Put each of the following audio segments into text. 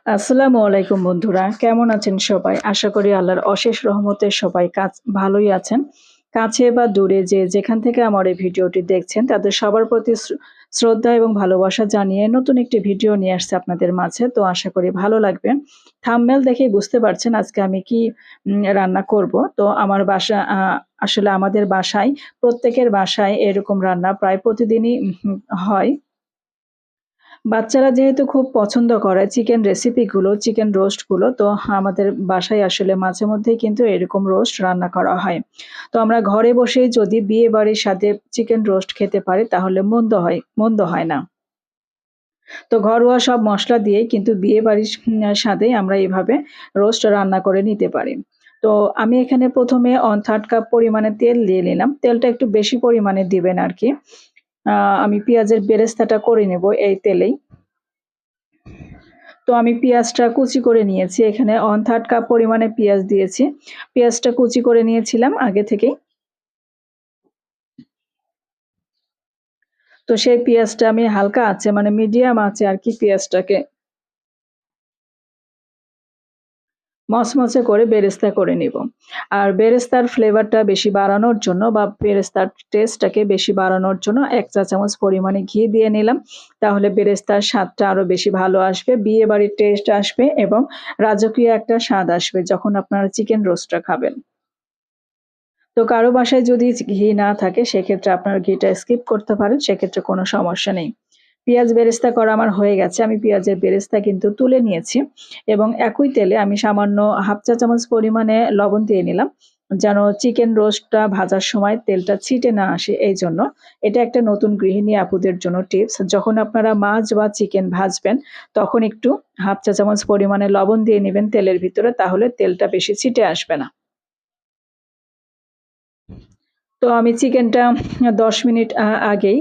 আসসালামু আলাইকুম বন্ধুরা। কেমন আছেন সবাই? আশা করি আল্লাহর অশেষ রহমতে সবাই ভালোই আছেন। কাছে বা দূরে যে যেখান থেকে আমার এই ভিডিওটি দেখছেন তাদের সবার প্রতি শ্রদ্ধা এবং ভালোবাসা জানিয়ে নতুন একটি ভিডিও নিয়ে আসছি আপনাদের মাঝে। তো আশা করি ভালো লাগবে। থাম্বনেল দেখেই বুঝতে পারছেন আজকে আমি কি রান্না করব। তো আমার বাসা আসলে আমাদের বাসায় প্রত্যেকের বাসায় এরকম রান্না প্রায় প্রতিদিনই হয়। বাচ্চারা যেহেতু খুব পছন্দ করে চিকেন রেসিপিগুলো, চিকেন রোস্টগুলো, তো আমাদের বাসায় আসলে মাঝে মধ্যেই কিন্তু এরকম রোস্ট রান্না করা হয়। তো আমরা ঘরে বসেই যদি বিয়েবাড়ির সাথে চিকেন রোস্ট খেতে পারি তাহলে মন্দ হয় না। তো ঘরোয়া সব মসলা দিয়েই কিন্তু বিয়েবাড়ির স্বাদে আমরা এভাবে রোস্ট রান্না করে নিতে পারি। তো আমি এখানে ১ম এ 1/3 কাপ পরিমাণে তেল দিয়ে নিলাম। তেলটা একটু বেশি পরিমাণে দিবেন আরকি। আ আমি পেঁয়াজের বেরেস্তাটা করে নেব এই তেলেই। তো আমি পেঁয়াজটা কুচি করে নিয়েছি। এখানে 1/3 কাপ পরিমাণে পেঁয়াজ দিয়েছি। পেঁয়াজটা কুচি করে নিয়েছিলাম আগে থেকেই। তো সেই পেঁয়াজটা আমি হালকা আঁচে মানে মিডিয়াম আঁচে আরকি পেঁয়াজটাকে মচমচে করে বেরেস্তা করে নিব। আর বেরেস্তার ফ্লেভারটা বেশি বাড়ানোর জন্য বা বেরেস্তার টেস্টটাকে বেশি বাড়ানোর জন্য ১ চা চামচ পরিমাণে ঘি দিয়ে নিলাম। তাহলে বেরেস্তার স্বাদটা আরো বেশি ভালো আসবে, বিয়েবাড়ির টেস্ট আসবে এবং রাজকীয় একটা স্বাদ আসবে যখন আপনারা চিকেন রোস্টটা খাবেন। তো কারো বাসায় যদি ঘি না থাকে সেক্ষেত্রে আপনারা ঘিটা স্কিপ করতে পারেন, সেক্ষেত্রে কোনো সমস্যা নেই। পেঁয়াজ বেরেস্তা করা আমার হয়ে গেছে। আমি পেঁয়াজের বেরেস্তা কিন্তু তুলে নিয়েছি এবং একই তেলে আমি সামান্য 1/2 চা চামচ পরিমাণে লবণ দিয়ে নিলাম। যেন চিকেন রোস্টটা ভাজার সময় তেলটা ছিটে না আসে এইজন্য। এটা একটা নতুন গৃহিণী আপুদের জন্য টিপস। যখন আপনারা মাছ বা চিকেন ভাজবেন তখন একটু 1/2 চা চামচ পরিমাণে লবণ দিয়ে নিবেন তেলের ভিতরে, তাহলে তেলটা বেশি ছিটে আসবে না। তো আমি চিকেনটা ১০ মিনিট আগেই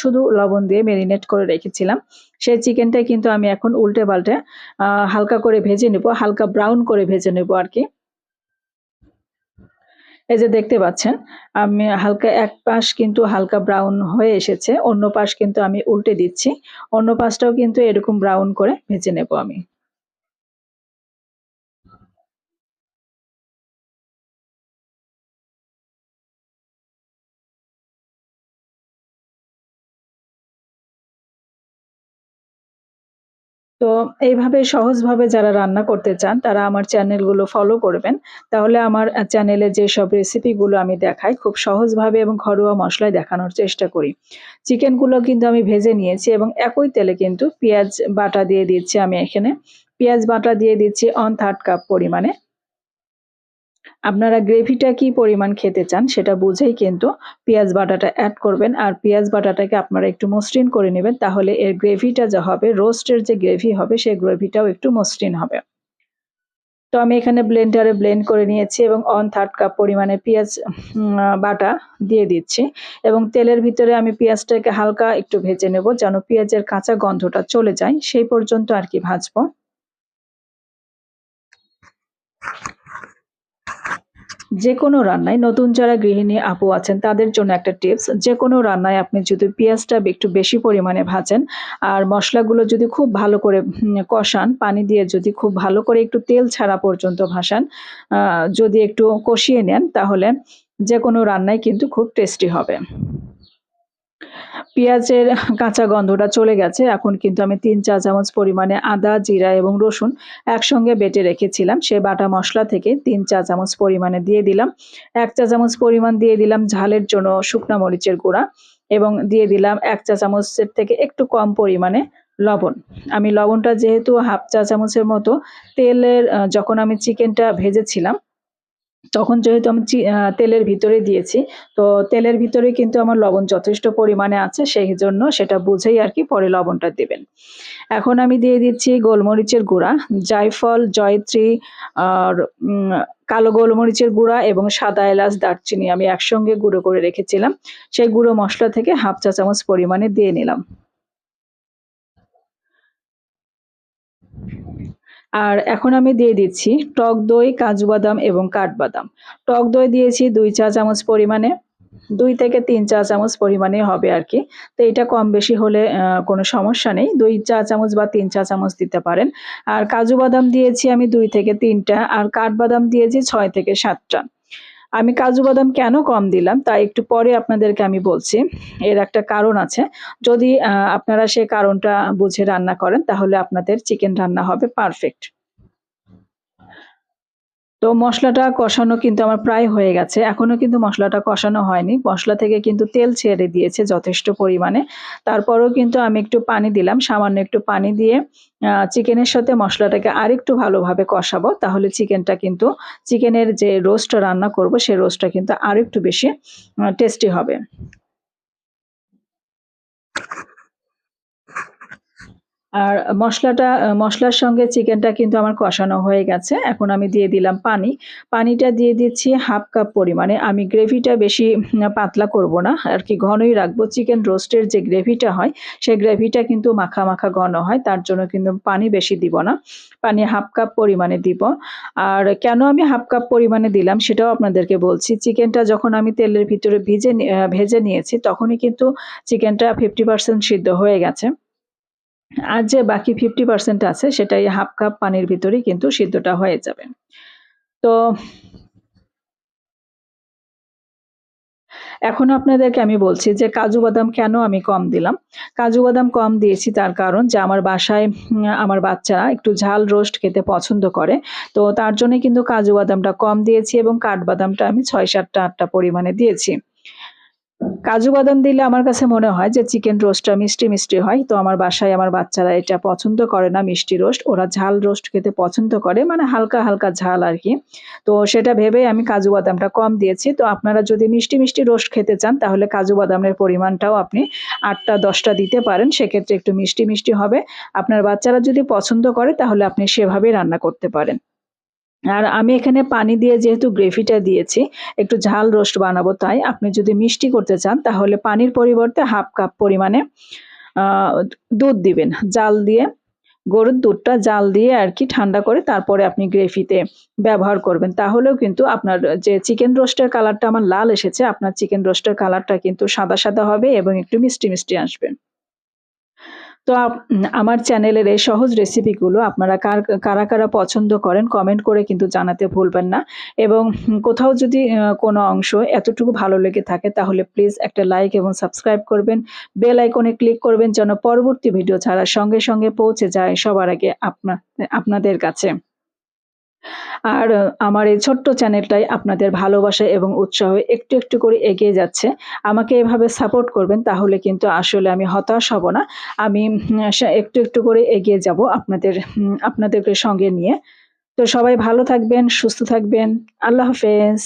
শুধু লবণ দিয়ে মেরিনেট করে রেখেছিলাম। সেই চিকেনটাই কিন্তু আমি এখন উল্টে-পাল্টে হালকা করে ভেজে নেব, হালকা ব্রাউন করে ভেজে নেব আরকি। এই যে দেখতে পাচ্ছেন, আমি হালকা এক পাশ কিন্তু হালকা ব্রাউন হয়ে এসেছে। অন্য পাশ কিন্তু আমি উল্টে দিচ্ছি। অন্য পাশটাও কিন্তু এরকম ব্রাউন করে ভেজে নেব আমি। তো এইভাবে সহজভাবে যারা রান্না করতে চান তারা আমার চ্যানেলগুলো ফলো করবেন। তাহলে আমার চ্যানেলে যেসব রেসিপিগুলো আমি দেখাই খুব সহজভাবে এবং ঘরোয়া মসলায় দেখানোর চেষ্টা করি। চিকেনগুলো কিন্তু আমি ভেজে নিয়েছি এবং একই তেলে কিন্তু পেঁয়াজ বাটা দিয়ে দিচ্ছি আমি এখানে। পেঁয়াজ বাটা দিয়ে দিচ্ছি 1/3 কাপ পরিমাণে। আপনারা গ্রেভিটা কি পরিমাণ খেতে চান সেটা বুঝেই কিন্তু পেঁয়াজ বাটাটা এড করবেন। আর পেঁয়াজ বাটাটাকে আপনারা একটু মসৃণ করে নিবেন। তাহলে এর গ্রেভিটা যা হবে, রোস্টের যে গ্রেভি হবে সেই গ্রেভিটাও একটু মসৃণ হবে। তো আমি এখানে ব্লেন্ডারে ব্লেন্ড করে নিয়েছি এবং 1/3 কাপ পরিমাণে পেঁয়াজ বাটা দিয়ে দিচ্ছি এবং তেলের ভিতরে আমি পেঁয়াজটাকে হালকা একটু ভেজে নেব যেন পেঁয়াজের কাঁচা গন্ধটা চলে যায় সেই পর্যন্ত আরকি ভাজবো। যেকোনো রান্নায় নতুন যারা গৃহিণী আপু আছেন তাদের জন্য একটা টিপস, যেকোনো রান্নায় আপনি যদি পেঁয়াজটা একটু বেশি পরিমাণে ভাজেন আর মসলাগুলো যদি খুব ভালো করে কষান, পানি দিয়ে যদি খুব ভালো করে একটু তেল ছাড়া পর্যন্ত যদি একটু কষিয়ে নেন তাহলে যেকোনো রান্নাই কিন্তু খুব টেস্টি হবে। পেঁয়াজের কাঁচা গন্ধটা চলে গেছে। এখন কিন্তু আমি ৩ চা চামচ পরিমাণে আদা, জিরা এবং রসুন একসঙ্গে বেটে রেখেছিলাম। সে বাটা মসলা থেকে ৩ চা চামচ পরিমাণে দিয়ে দিলাম। ১ চা চামচ পরিমাণ দিয়ে দিলাম ঝালের জন্য শুকনা মরিচের গুঁড়া এবং দিয়ে দিলাম ১ চা চামচের থেকে একটু কম পরিমাণে লবণ। আমি লবণটা যেহেতু 1/2 চা চামচের মতো যখন আমি চিকেনটা ভেজেছিলাম তখন যেহেতু আমি তেলের ভিতরে দিয়েছি, তো তেলের ভিতরে কিন্তু আমার লবণ যথেষ্ট পরিমাণে আছে, সেইজন্য সেটা বুঝেই আরকি পরে লবণটা দিবেন। এখন আমি দিয়ে দিচ্ছি গোলমরিচের গুঁড়া, জায়ফল, জয়িত্রী আর কালো গোলমরিচের গুঁড়া এবং সাদা এলাচ, দারচিনি আমি একসঙ্গে গুঁড়ো করে রেখেছিলাম। সেই গুঁড়ো মসলা থেকে 1/2 চা চামচ পরিমাণে দিয়ে নিলাম। আর এখন আমি দিয়ে দিচ্ছি টক দই, কাজু বাদাম এবং কাঠবাদাম। টক দই দিয়েছি ২ চা চামচ পরিমাণে। 2 থেকে 3 চা চামচ পরিমাণে হবে আর কি। তো এটা কম বেশি হলে কোনো সমস্যা নেই। 2 চা চামচ বা 3 চা চামচ দিতে পারেন। আর কাজু বাদাম দিয়েছি আমি 2 থেকে 3 টা আর কাঠবাদাম দিয়েছি 6 থেকে 7 টা। আমি কাজু বাদাম কেন কম দিলাম তা একটু পরে আপনাদেরকে আমি বলছি। এর একটা কারণ আছে। যদি আপনারা সে কারণটা বুঝে রান্না করেন তাহলে আপনাদের চিকেন রান্না হবে পারফেক্ট। তো মসলাটা কষানো কিন্তু আমার প্রায় হয়ে গেছে। এখনো কিন্তু মসলাটা কষানো হয়নি। মসলা থেকে কিন্তু তেল ছেড়ে দিয়েছে যথেষ্ট পরিমাণে। তারপরেও কিন্তু আমি একটু পানি দিলাম। সামান্য একটু পানি দিয়ে চিকেনের সাথে মসলাটাকে আরেকটু ভালোভাবে কষাবো। তাহলে চিকেনের যে রোস্টটা রান্না করব, সে রোস্টটা কিন্তু আরেকটু বেশি টেস্টি হবে। আর মসলার সঙ্গে চিকেনটা কিন্তু আমার কষানো হয়ে গেছে। এখন আমি দিয়ে দিলাম পানি। পানিটা দিয়ে দিচ্ছি 1/2 কাপ পরিমাণে। আমি গ্রেভিটা বেশি পাতলা করব না। আরকি ঘনই রাখবো। চিকেন রোস্টের যে গ্রেভিটা হয়, সেই গ্রেভিটা কিন্তু মাখা, মাখা ঘন হয়। তার জন্য কিন্তু পানি বেশি দিব না। পানি 1/2 কাপ পরিমাণে দিব। আর কেন আমি 1/2 কাপ পরিমাণে দিলাম সেটাও আপনাদেরকে বলছি। চিকেনটা যখন আমি তেলের ভিতরে ভেজে নিয়েছি তখনই কিন্তু চিকেনটা 50% সিদ্ধ হয়ে গেছে। আর যে বাকি 50% আছে সেটা এই 1/2 কাপ পানির ভিতরেই কিন্তু সিদ্ধটা হয়ে যাবে। তো এখন আপনাদেরকে আমি বলছি যে কাজু বাদাম কেন আমি কম দিলাম। কাজু বাদাম কম দিয়েছি তার কারণ যে আমার বাসায় আমার বাচ্চারা একটু ঝাল রোস্ট খেতে পছন্দ করে। তো তার জন্যই কিন্তু কাজু বাদামটা কম দিয়েছি এবং কাঠবাদামটা আমি ৬, ৭ টা ৮ টা পরিমাণে দিয়েছি। কাজু বাদাম দিলে আমার কাছে মনে হয় যে চিকেন রোস্টটা মিষ্টি, মিষ্টি হয়। তো আমার বাসায় আমার বাচ্চারা এটা পছন্দ করে না মিষ্টি রোস্ট। ওরা ঝাল রোস্ট খেতে পছন্দ করে মানে হালকা, হালকা ঝাল আরকি। তো সেটা ভেবেই আমি কাজু বাদামটা কম দিয়েছি। তো আপনারা যদি মিষ্টি, মিষ্টি রোস্ট খেতে চান তাহলে কাজু বাদামের পরিমাণটাও আপনি ৮ টা ১০ টা দিতে পারেন। সেক্ষেত্রে একটু মিষ্টি, মিষ্টি হবে। আপনার বাচ্চারা যদি পছন্দ করে তাহলে আপনি সেভাবেই রান্না করতে পারেন। আর আমি এখানে পানি দিয়ে যেহেতু গ্রেভিটা দিয়েছি, একটু ঝাল রোস্ট বানাবো তাই। আপনি যদি মিষ্টি করতে চান তাহলে পানির পরিবর্তে 1/2 কাপ পরিমাণে আ দুধ দিবেন। জাল দিয়ে গরুর দুধটা জাল দিয়ে আরকি ঠান্ডা করে তারপরে আপনি গ্রেভিতে ব্যবহার করবেন। তাহলেও কিন্তু আপনার যে চিকেন রোস্টের কালারটা আমার লাল এসেছে, আপনার চিকেন রোস্টের কালারটা কিন্তু সাদা, সাদা হবে এবং একটু মিষ্টি, মিষ্টি আসবে। তো আমার চ্যানেলের এই সহজ রেসিপিগুলো আপনারা কারা, কারা পছন্দ করেন কমেন্ট করে কিন্তু জানাতে ভুলবেন না। এবং কোথাও যদি কোনো অংশ এতটুকু ভালো লেগে থাকে তাহলে প্লিজ একটা লাইক এবং সাবস্ক্রাইব করবেন। বেল আইকনে ক্লিক করবেন যেন পরবর্তী ভিডিও ছাড়ার সঙ্গে, সঙ্গে পৌঁছে যায় সবার আগে আপনাদের কাছে। আর আমার এই ছোট্ট চ্যানেলটাই আপনাদের ভালোবাসা এবং উৎসাহে একটু, একটু করে এগিয়ে যাচ্ছে। আমাকে এভাবে সাপোর্ট করবেন তাহলে কিন্তু আসলে আমি হতাশ হব না। আমি একটু, একটু করে এগিয়ে যাব আপনাদেরকে সঙ্গে নিয়ে। তো সবাই ভালো থাকবেন, সুস্থ থাকবেন। আল্লাহ হাফেজ।